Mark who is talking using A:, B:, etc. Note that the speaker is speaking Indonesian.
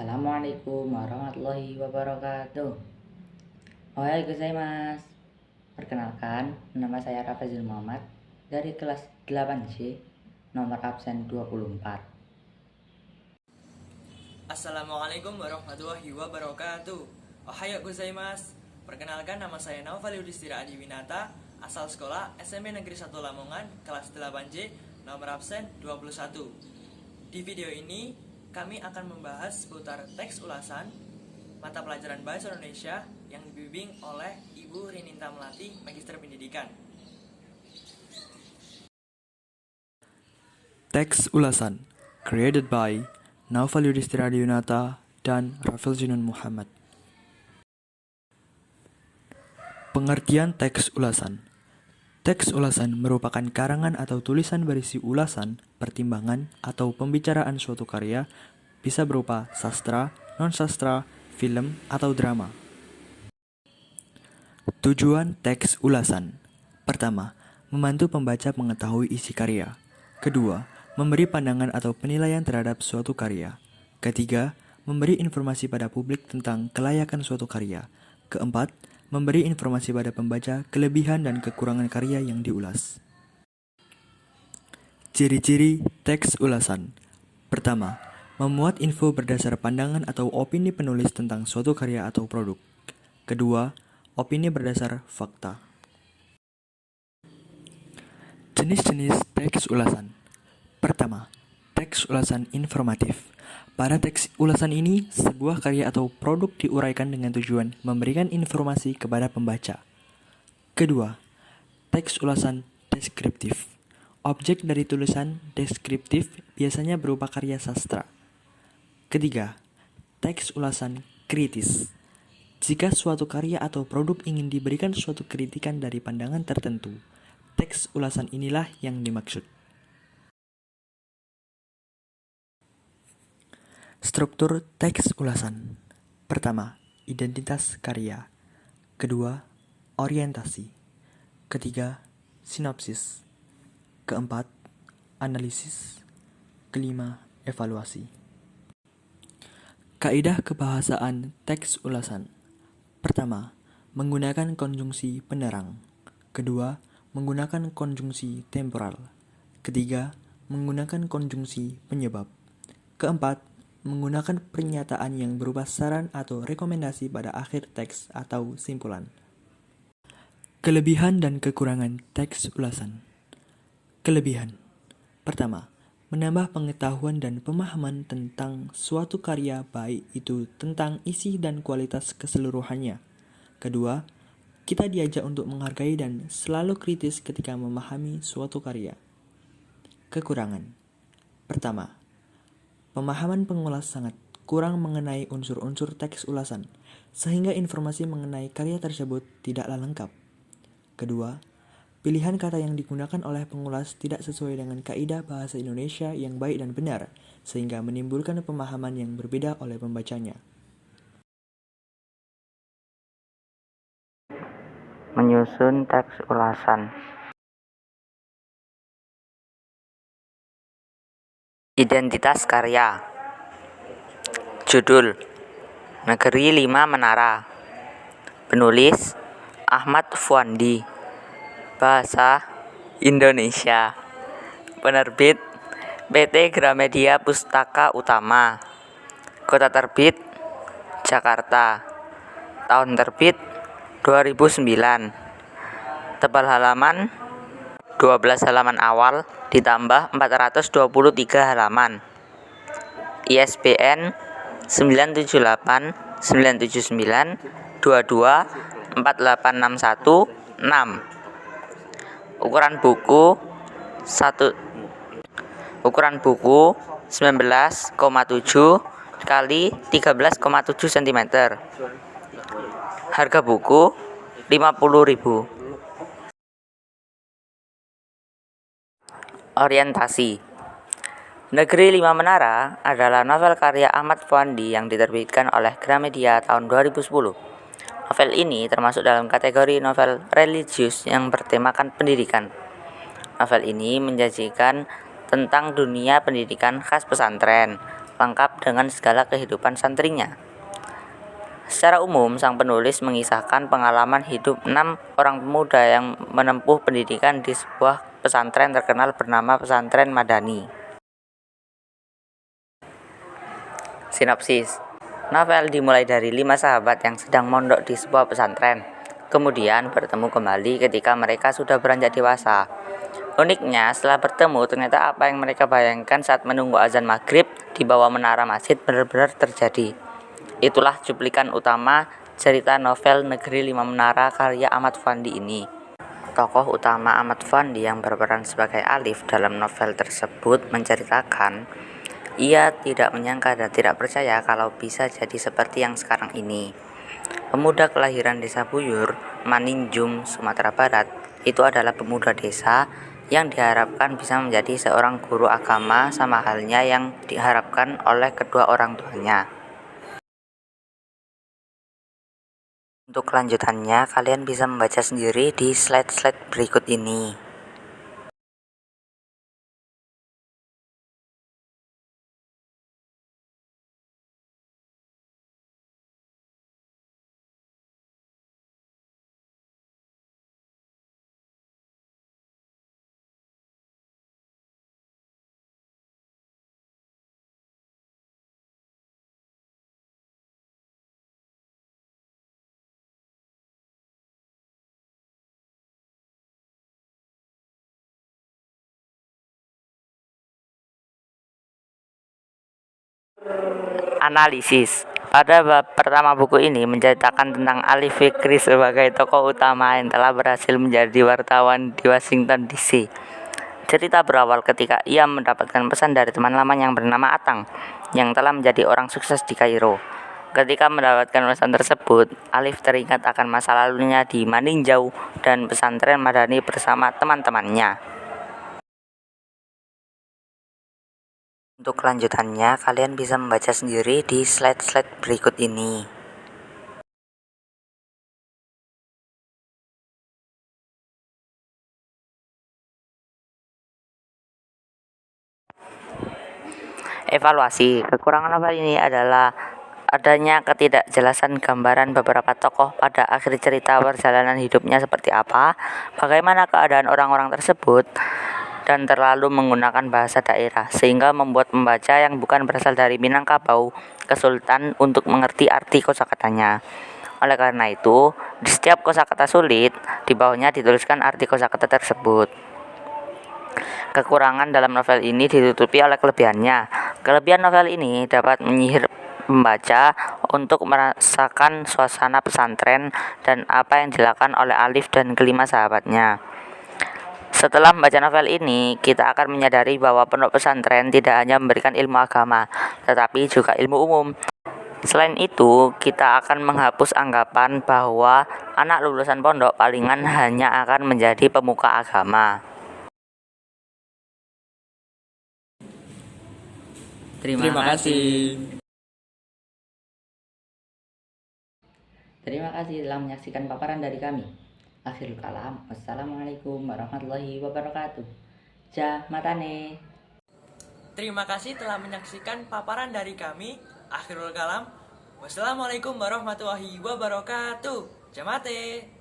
A: Assalamualaikum warahmatullahi wabarakatuh. Ohayou gozaimasu. Perkenalkan, nama saya Rafazil Muhammad dari kelas 8C, nomor absen 24.
B: Assalamualaikum warahmatullahi wabarakatuh. Ohayou gozaimasu. Perkenalkan, nama saya Naufal Yudhistira Adiwinata, asal sekolah SMP Negeri 1 Lamongan, kelas 8C, nomor absen 21. Di video ini, kami akan membahas seputar teks ulasan mata pelajaran Bahasa Indonesia yang dibimbing oleh Ibu Rininta Melati, Magister Pendidikan.
C: Teks ulasan created by Naufal Yudhistira Adiwinata dan Rafil Jinun Muhammad. Pengertian teks ulasan. Teks ulasan merupakan karangan atau tulisan berisi ulasan, pertimbangan, atau pembicaraan suatu karya, bisa berupa sastra, non-sastra, film, atau drama. Tujuan teks ulasan. Pertama, membantu pembaca mengetahui isi karya. Kedua, memberi pandangan atau penilaian terhadap suatu karya. Ketiga, memberi informasi pada publik tentang kelayakan suatu karya. Keempat, memberi informasi pada pembaca kelebihan dan kekurangan karya yang diulas. Ciri-ciri teks ulasan. Pertama, memuat info berdasar pandangan atau opini penulis tentang suatu karya atau produk. Kedua, opini berdasar fakta. Jenis-jenis teks ulasan. Pertama, teks ulasan informatif. Pada teks ulasan ini, sebuah karya atau produk diuraikan dengan tujuan memberikan informasi kepada pembaca. Kedua, teks ulasan deskriptif. Objek dari tulisan deskriptif biasanya berupa karya sastra. Ketiga, teks ulasan kritis. Jika suatu karya atau produk ingin diberikan suatu kritikan dari pandangan tertentu, teks ulasan inilah yang dimaksud. Struktur teks ulasan. Pertama, identitas karya. Kedua, orientasi. Ketiga, sinopsis. Keempat, analisis. Kelima, evaluasi. Kaidah kebahasaan teks ulasan. Pertama, menggunakan konjungsi penerang. Kedua, menggunakan konjungsi temporal. Ketiga, menggunakan konjungsi penyebab. Keempat, menggunakan pernyataan yang berupa saran atau rekomendasi pada akhir teks atau simpulan. Kelebihan dan kekurangan teks ulasan. Kelebihan. Pertama, menambah pengetahuan dan pemahaman tentang suatu karya, baik itu tentang isi dan kualitas keseluruhannya. Kedua, kita diajak untuk menghargai dan selalu kritis ketika memahami suatu karya. Kekurangan. Pertama, pemahaman pengulas sangat kurang mengenai unsur-unsur teks ulasan, sehingga informasi mengenai karya tersebut tidaklah lengkap. Kedua, pilihan kata yang digunakan oleh pengulas tidak sesuai dengan kaidah bahasa Indonesia yang baik dan benar, sehingga menimbulkan pemahaman yang berbeda oleh pembacanya.
A: Menyusun teks ulasan. Identitas karya. Judul: Negeri 5 Menara. Penulis: Ahmad Fuandi. Bahasa Indonesia. Penerbit: PT Gramedia Pustaka Utama. Kota terbit: Jakarta. Tahun terbit: 2009. Tebal halaman: 12 halaman awal ditambah 423 halaman. ISBN 978 979 22 4861 6. Ukuran buku 19,7 kali 13,7 cm. Harga buku 50.000. Orientasi. Negeri 5 Menara adalah novel karya Ahmad Fuandi yang diterbitkan oleh Gramedia tahun 2010. Novel ini termasuk dalam kategori novel religius yang bertemakan pendidikan. Novel ini menjanjikan tentang dunia pendidikan khas pesantren, lengkap dengan segala kehidupan santrinya. Secara umum, sang penulis mengisahkan pengalaman hidup 6 orang pemuda yang menempuh pendidikan di sebuah pesantren terkenal bernama Pesantren Madani. Sinopsis. Novel dimulai dari 5 sahabat yang sedang mondok di sebuah pesantren, kemudian bertemu kembali ketika mereka sudah beranjak dewasa. Uniknya, setelah bertemu, ternyata apa yang mereka bayangkan saat menunggu azan maghrib di bawah menara masjid benar-benar terjadi. Itulah cuplikan utama cerita novel Negeri Lima Menara karya Ahmad Fuandi ini. Tokoh utama Ahmad Fuandi yang berperan sebagai Alif dalam novel tersebut menceritakan ia tidak menyangka dan tidak percaya kalau bisa jadi seperti yang sekarang ini. Pemuda kelahiran desa Buyur, Maninjum, Sumatera Barat, itu adalah pemuda desa yang diharapkan bisa menjadi seorang guru agama sama halnya yang diharapkan oleh kedua orang tuanya. Untuk kelanjutannya, kalian bisa membaca sendiri di slide-slide berikut ini. Analisis. Pada bab pertama buku ini menceritakan tentang Ali Fikri sebagai tokoh utama yang telah berhasil menjadi wartawan di Washington DC. Cerita berawal ketika ia mendapatkan pesan dari teman lama yang bernama Atang, yang telah menjadi orang sukses di Kairo. Ketika mendapatkan pesan tersebut, Alif teringat akan masa lalunya di Maninjau dan pesantren Madani bersama teman-temannya. Untuk kelanjutannya, kalian bisa membaca sendiri di slide-slide berikut ini. Evaluasi. Kekurangan novel ini adalah adanya ketidakjelasan gambaran beberapa tokoh pada akhir cerita perjalanan hidupnya seperti apa, bagaimana keadaan orang-orang tersebut, dan terlalu menggunakan bahasa daerah, sehingga membuat pembaca yang bukan berasal dari Minangkabau kesulitan untuk mengerti arti kosakatanya. Oleh karena itu, di setiap kosakata sulit, di bawahnya dituliskan arti kosakata tersebut. Kekurangan dalam novel ini ditutupi oleh kelebihannya. Kelebihan novel ini dapat menyihir pembaca untuk merasakan suasana pesantren dan apa yang dilakukan oleh Alif dan kelima sahabatnya. Setelah membaca novel ini, kita akan menyadari bahwa pondok pesantren tidak hanya memberikan ilmu agama, tetapi juga ilmu umum. Selain itu, kita akan menghapus anggapan bahwa anak lulusan pondok palingan hanya akan menjadi pemuka agama.
B: Terima kasih.
A: Terima kasih telah menyaksikan paparan dari kami. Akhirul kalam. Wassalamualaikum warahmatullahi wabarakatuh. Ja matane.
B: Terima kasih telah menyaksikan paparan dari kami. Akhirul kalam. Wassalamualaikum warahmatullahi wabarakatuh. Jamate.